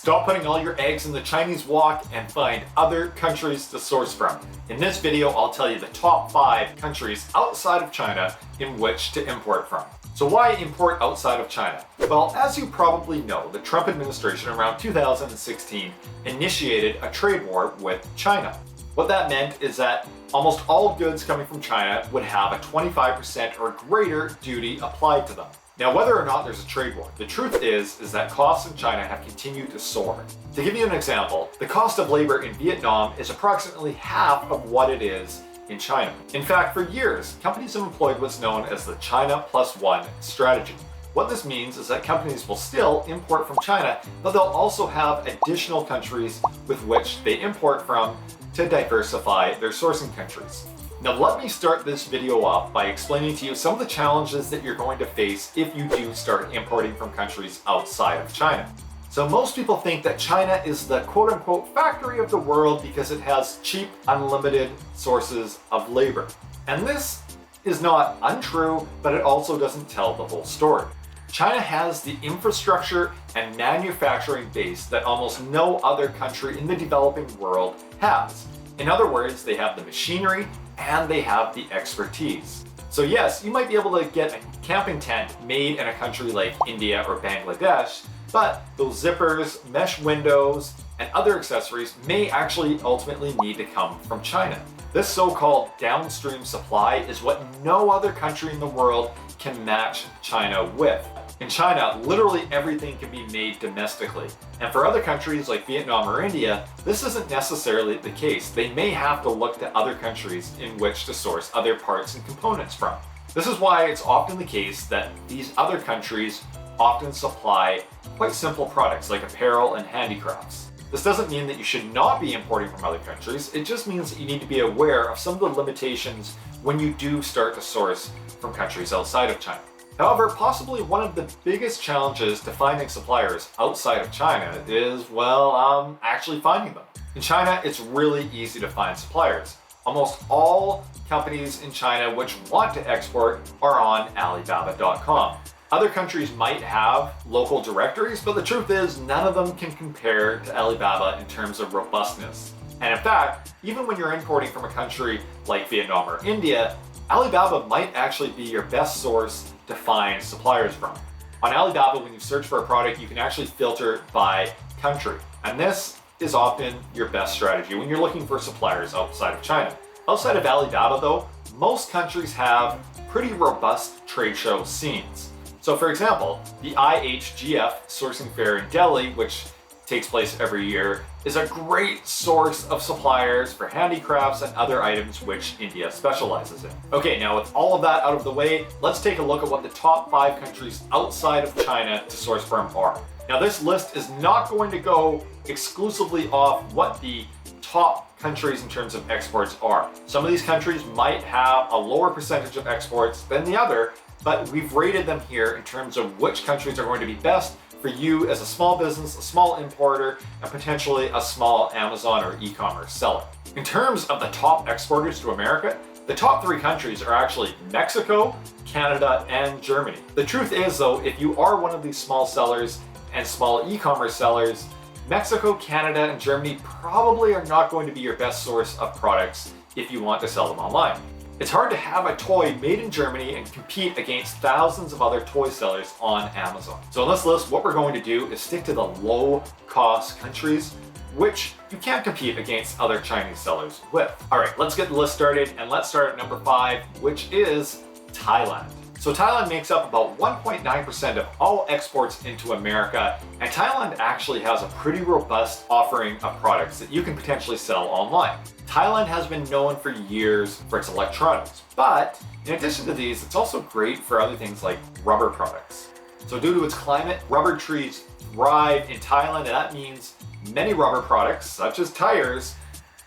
Stop putting all your eggs in the Chinese wok and find other countries to source from. In this video, I'll tell you the top 5 countries outside of China in which to import from. So why import outside of China? Well, as you probably know, the Trump administration around 2016 initiated a trade war with China. What that meant is that almost all goods coming from China would have a 25% or greater duty applied to them. Now, whether or not there's a trade war, the truth is that costs in China have continued to soar. To give you an example, the cost of labor in Vietnam is approximately half of what it is in China. In fact, for years, companies have employed what's known as the China Plus One strategy. What this means is that companies will still import from China, but they'll also have additional countries with which they import from to diversify their sourcing countries. Now let me start this video off by explaining to you some of the challenges that you're going to face if you do start importing from countries outside of China. So most people think that China is the quote-unquote factory of the world because it has cheap, unlimited sources of labor. And this is not untrue, but it also doesn't tell the whole story. China has the infrastructure and manufacturing base that almost no other country in the developing world has. In other words, they have the machinery and they have the expertise. So yes, you might be able to get a camping tent made in a country like India or Bangladesh, but those zippers, mesh windows, and other accessories may actually ultimately need to come from China. This so-called downstream supply is what no other country in the world can match China with. In China, literally everything can be made domestically. And for other countries like Vietnam or India, this isn't necessarily the case. They may have to look to other countries in which to source other parts and components from. This is why it's often the case that these other countries often supply quite simple products like apparel and handicrafts. This doesn't mean that you should not be importing from other countries. It just means that you need to be aware of some of the limitations when you do start to source from countries outside of China. However, possibly one of the biggest challenges to finding suppliers outside of China is, well, actually finding them. In China, it's really easy to find suppliers. Almost all companies in China which want to export are on Alibaba.com. Other countries might have local directories, but the truth is none of them can compare to Alibaba in terms of robustness. And in fact, even when you're importing from a country like Vietnam or India, Alibaba might actually be your best source to find suppliers from. On Alibaba, when you search for a product, you can actually filter by country. And this is often your best strategy when you're looking for suppliers outside of China. Outside of Alibaba though, most countries have pretty robust trade show scenes. So for example, the IHGF sourcing fair in Delhi, which takes place every year, is a great source of suppliers for handicrafts and other items which India specializes in. Okay, now with all of that out of the way, let's take a look at what the top 5 countries outside of China to source from are. Now this list is not going to go exclusively off what the top countries in terms of exports are. Some of these countries might have a lower percentage of exports than the other, but we've rated them here in terms of which countries are going to be best for you as a small business, a small importer, and potentially a small Amazon or e-commerce seller. In terms of the top exporters to America, the top 3 countries are actually Mexico, Canada, and Germany. The truth is though, if you are one of these small sellers and small e-commerce sellers, Mexico, Canada, and Germany probably are not going to be your best source of products if you want to sell them online. It's hard to have a toy made in Germany and compete against thousands of other toy sellers on Amazon. So in this list, what we're going to do is stick to the low-cost countries which you can't compete against other Chinese sellers with. All right, let's get the list started, and let's start at number 5, which is Thailand. So Thailand makes up about 1.9% of all exports into America, and Thailand actually has a pretty robust offering of products that you can potentially sell online. Thailand has been known for years for its electronics, but in addition to these, it's also great for other things like rubber products. So due to its climate, rubber trees thrive in Thailand, and that means many rubber products, such as tires,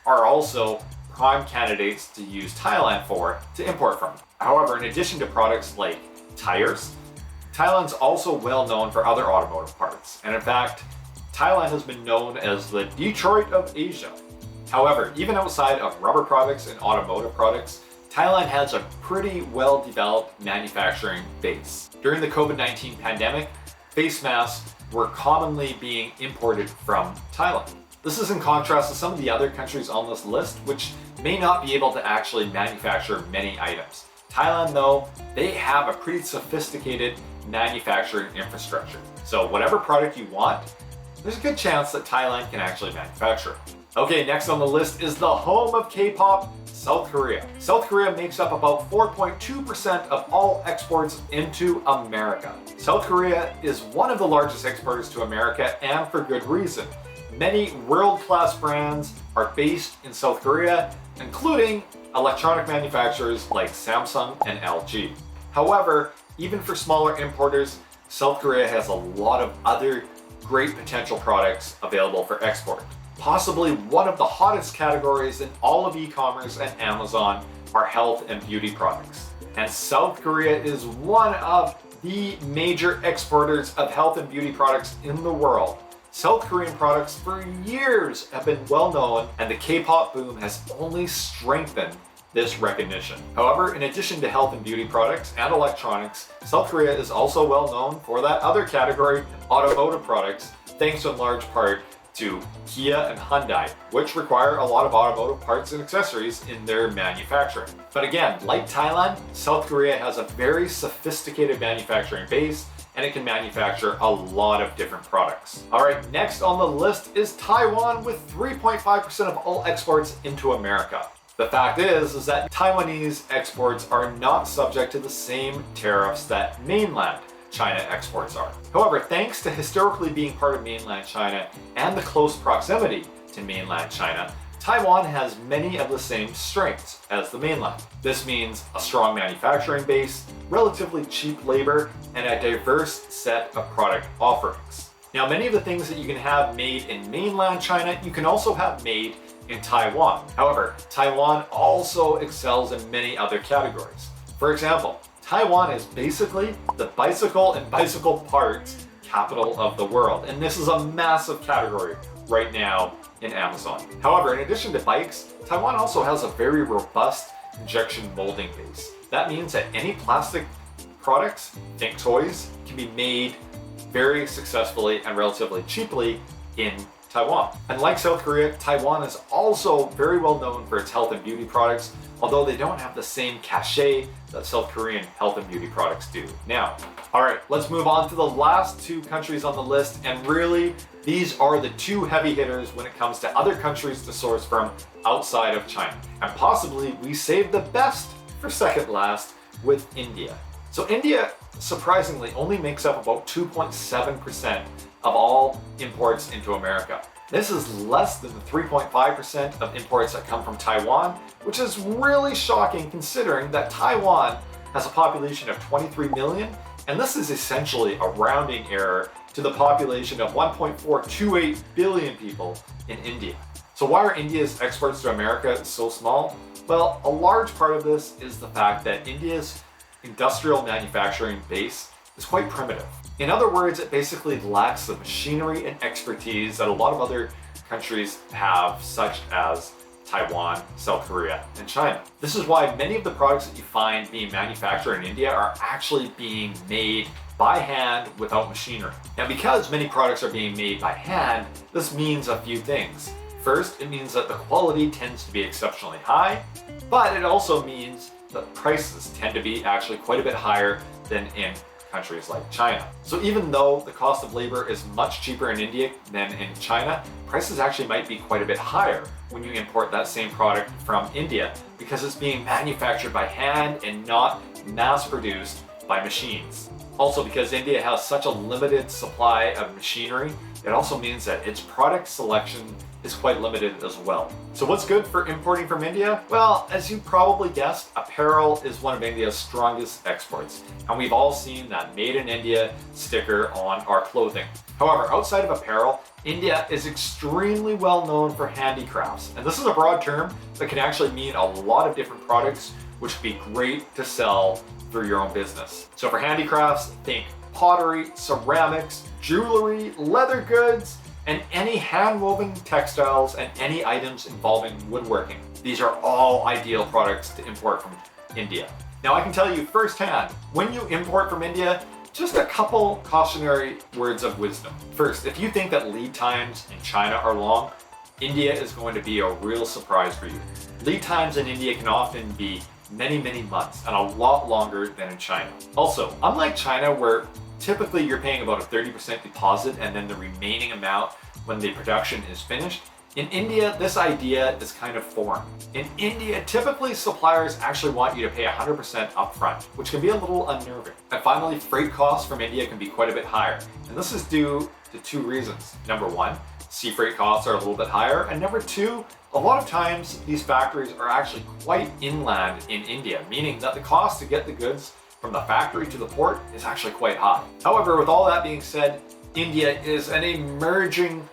are also prime candidates to use Thailand to import from. However, in addition to products like tires, Thailand's also well known for other automotive parts. And in fact, Thailand has been known as the Detroit of Asia. However, even outside of rubber products and automotive products, Thailand has a pretty well-developed manufacturing base. During the COVID-19 pandemic, face masks were commonly being imported from Thailand. This is in contrast to some of the other countries on this list, which may not be able to actually manufacture many items. Thailand, though, they have a pretty sophisticated manufacturing infrastructure. So whatever product you want, there's a good chance that Thailand can actually manufacture it. Okay, next on the list is the home of K-pop, South Korea. South Korea makes up about 4.2% of all exports into America. South Korea is one of the largest exporters to America, and for good reason. Many world-class brands are based in South Korea, including electronic manufacturers like Samsung and LG. However, even for smaller importers, South Korea has a lot of other great potential products available for export. Possibly one of the hottest categories in all of e-commerce and Amazon are health and beauty products. And South Korea is one of the major exporters of health and beauty products in the world. South Korean products for years have been well known, and the K-pop boom has only strengthened this recognition. However, in addition to health and beauty products and electronics, South Korea is also well known for that other category, automotive products, thanks in large part to Kia and Hyundai, which require a lot of automotive parts and accessories in their manufacturing. But again, like Thailand, South Korea has a very sophisticated manufacturing base, and it can manufacture a lot of different products. All right, next on the list is Taiwan with 3.5% of all exports into America. The fact is that Taiwanese exports are not subject to the same tariffs that mainland China exports are. However, thanks to historically being part of mainland China and the close proximity to mainland China, Taiwan has many of the same strengths as the mainland. This means a strong manufacturing base, relatively cheap labor, and a diverse set of product offerings. Now, many of the things that you can have made in mainland China, you can also have made in Taiwan. However, Taiwan also excels in many other categories. For example, Taiwan is basically the bicycle and bicycle parts capital of the world, and this is a massive category right now in Amazon. However, in addition to bikes, Taiwan also has a very robust injection molding base. That means that any plastic products, think toys, can be made very successfully and relatively cheaply in Taiwan. And like South Korea, Taiwan is also very well known for its health and beauty products, although they don't have the same cachet that South Korean health and beauty products do now. All right, let's move on to the last two countries on the list, and really, these are the two heavy hitters when it comes to other countries to source from outside of China. And possibly we saved the best for second last with India. So India, surprisingly, only makes up about 2.7% of all imports into America. This is less than the 3.5% of imports that come from Taiwan, which is really shocking considering that Taiwan has a population of 23 million, and this is essentially a rounding error to the population of 1.428 billion people in India. So why are India's exports to America so small? Well, a large part of this is the fact that India's industrial manufacturing base is quite primitive. In other words, it basically lacks the machinery and expertise that a lot of other countries have, such as Taiwan, South Korea, and China. This is why many of the products that you find being manufactured in India are actually being made by hand without machinery. Now, because many products are being made by hand, this means a few things. First, it means that the quality tends to be exceptionally high, but it also means that prices tend to be actually quite a bit higher than in countries like China. So even though the cost of labor is much cheaper in India than in China, prices actually might be quite a bit higher when you import that same product from India because it's being manufactured by hand and not mass-produced by machines. Also, because India has such a limited supply of machinery, it also means that its product selection is quite limited as well. So what's good for importing from India? Well, as you probably guessed, apparel is one of India's strongest exports, and we've all seen that Made in India sticker on our clothing. However, outside of apparel, India is extremely well known for handicrafts, and this is a broad term that can actually mean a lot of different products, which would be great to sell through your own business. So for handicrafts, think pottery, ceramics, jewelry, leather goods, and any hand-woven textiles and any items involving woodworking. These are all ideal products to import from India. Now, I can tell you firsthand, when you import from India, Just a couple cautionary words of wisdom. First, if you think that lead times in China are long, India is going to be a real surprise for you. Lead times in India can often be many, many months and a lot longer than in China. Also, unlike China, where typically you're paying about a 30% deposit and then the remaining amount when the production is finished, in India, this idea is kind of foreign. In India, typically suppliers actually want you to pay 100% upfront, which can be a little unnerving. And finally, freight costs from India can be quite a bit higher. And this is due to two reasons. Number one, sea freight costs are a little bit higher. And number two, a lot of times these factories are actually quite inland in India, meaning that the cost to get the goods from the factory to the port is actually quite high. However, with all that being said, India is an emerging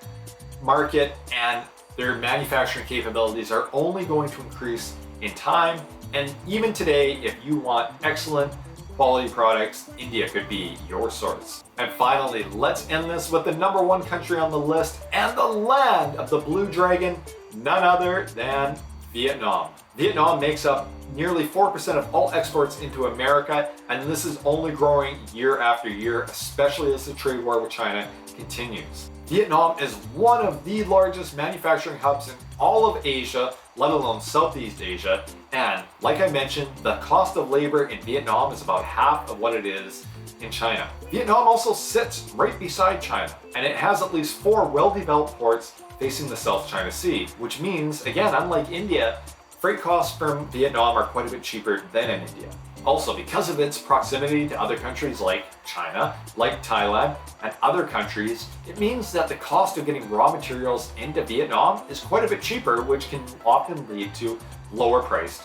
market and their manufacturing capabilities are only going to increase in time. And even today, if you want excellent quality products, India could be your source. And finally, let's end this with the number one country on the list and the land of the Blue Dragon, none other than Vietnam. Vietnam makes up nearly 4% of all exports into America, and this is only growing year after year, especially as the trade war with China continues. Vietnam is one of the largest manufacturing hubs in all of Asia, let alone Southeast Asia. And like I mentioned, the cost of labor in Vietnam is about half of what it is in China. Vietnam also sits right beside China, and it has at least 4 well-developed ports facing the South China Sea, which means, again, unlike India, freight costs from Vietnam are quite a bit cheaper than in India. Also, because of its proximity to other countries like China, like Thailand, and other countries, it means that the cost of getting raw materials into Vietnam is quite a bit cheaper, which can often lead to lower priced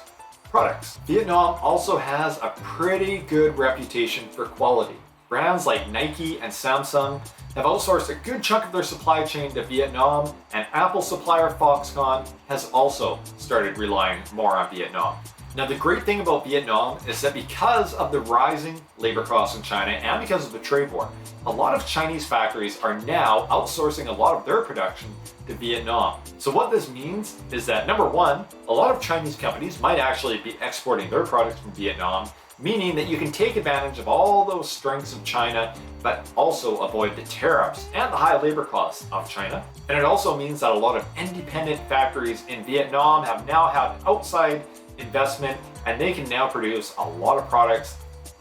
products. Vietnam also has a pretty good reputation for quality. Brands like Nike and Samsung have outsourced a good chunk of their supply chain to Vietnam, and Apple supplier Foxconn has also started relying more on Vietnam. Now, the great thing about Vietnam is that because of the rising labor costs in China and because of the trade war, a lot of Chinese factories are now outsourcing a lot of their production to Vietnam. So what this means is that, number one, a lot of Chinese companies might actually be exporting their products from Vietnam, meaning that you can take advantage of all those strengths of China, but also avoid the tariffs and the high labor costs of China. And it also means that a lot of independent factories in Vietnam have now had outside investment, and they can now produce a lot of products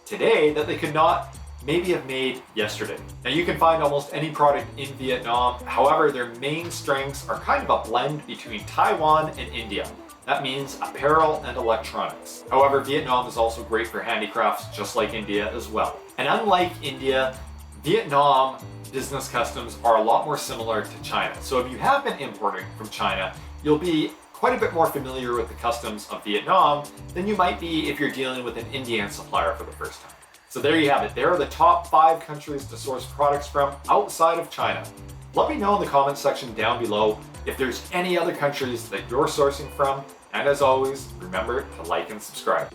today that they could not maybe have made yesterday. Now, you can find almost any product in Vietnam. However, their main strengths are kind of a blend between Taiwan and India. That means apparel and electronics. However, Vietnam is also great for handicrafts, just like India as well. And unlike India, Vietnam business customs are a lot more similar to China. So if you have been importing from China, you'll be quite a bit more familiar with the customs of Vietnam than you might be if you're dealing with an Indian supplier for the first time. So there you have it. There are the top 5 countries to source products from outside of China. Let me know in the comments section down below if there's any other countries that you're sourcing from. And as always, remember to like and subscribe.